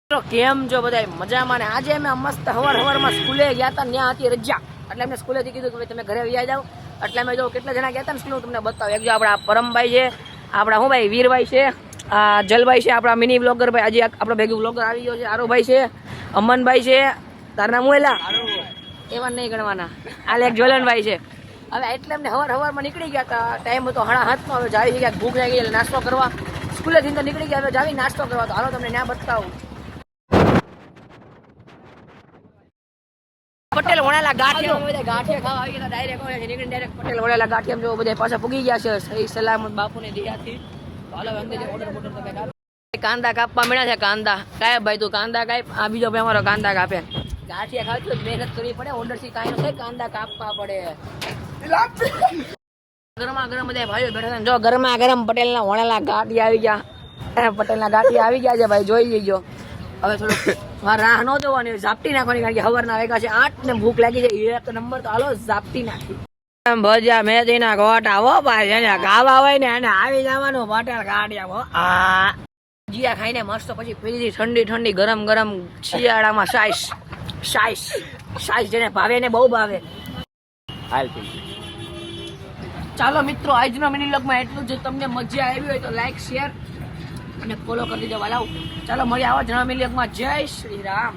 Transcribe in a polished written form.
કેમ જો બધા મજામાં ને આજે અમે મસ્ત હવારમાં સ્કૂલે ગયા હતા, ત્યાં હતી રજા એટલે અમને સ્કૂલેથી કીધું કે તમે ઘરે આવી જાઓ. એટલે અમે જો કેટલા જણા ગયા હતા ને સ્કૂલ તમને બતાવો. એક જો આપણા પરમભાઈ છે, આપણા હું ભાઈ વીરભાઈ છે, આ જલભાઈ છે, આપણા મિની બ્લોગર ભાઈ, આજે આપણો ભેગું બ્લોગર આવી ગયો છે, આરોભાઈ છે, અમનભાઈ છે, તાર નામ હું એવા નહીં ગણવાના, આલે એક જ્વલનભાઈ છે. હવે એટલે અમને હવારમાં નીકળી ગયા હતા, ટાઈમ હતો 7:30. હવે જાય છે ક્યાંક ભૂખ લાગી એટલે નાસ્તો કરવા સ્કૂલેથી તો નીકળી ગયા, હવે જાવી નાસ્તો કરવા. તો હાલો તમને ત્યાં બતાવું. પટેલ વણેલા ગાંઠિયા ખાવા આવી ગયા ડાયરેક્ટ નીકળીને ડાયરેક્ટ પટેલ વણેલા ગાંઠિયા જો બધા પાછા પૂગી ગયા છે સહી સલામત બાપુને દિયાથી. હાલો અંદર ઓર્ડર કાંદા કાપવા મળ્યા છે. કાંદા કાય ભાઈ તું કાંદા કાપ, આ બીજો ભાઈ અમારો કાંદા કાપે. ગાંઠિયા ખાવ તો મહેનત કરવી પડે, ઓર્ડર થી કાંઈ ન થાય, કાંદા કાપવા પડે. ગરમા ગરમ બધા ભાઈઓ બેઠા જો ગરમા ગરમ પટેલના વણેલા ગાંઠિયા આવી ગયા. પટેલના ગાંઠિયા આવી ગયા છે ભાઈ, જોઈ લેજો. હવે થોડું રાહ ન જોવાની, ઝાપટી નાખવાની, કારણ કે સવારના વાગ્યા છે 8 ને ભૂખ લાગી જાય 1 નંબર. તો હાલો ઝાપટી નાખી. ભજીયા મેથીના ગોટા હો ભાઈ, એને ગાવા હોય ને એને આવી જવાનું પટેલ ગાંઠિયા. આ ભજીયા ખાઈને મસ્ત પછી પીધી ઠંડી ઠંડી ગરમ ગરમ શિયાળામાં સાઈસ જેને ભાવે ને બહુ ભાવે. ચાલો મિત્રો, આજનો મિની વ્લોગમાં એટલું જ. તમને મજા આવી હોય તો લાઈક શેર અને ફોલો કરી દેજો વાલાઓ. ચાલો મળીએ આવા જણા મિની વ્લોગમાં. જય શ્રી રામ.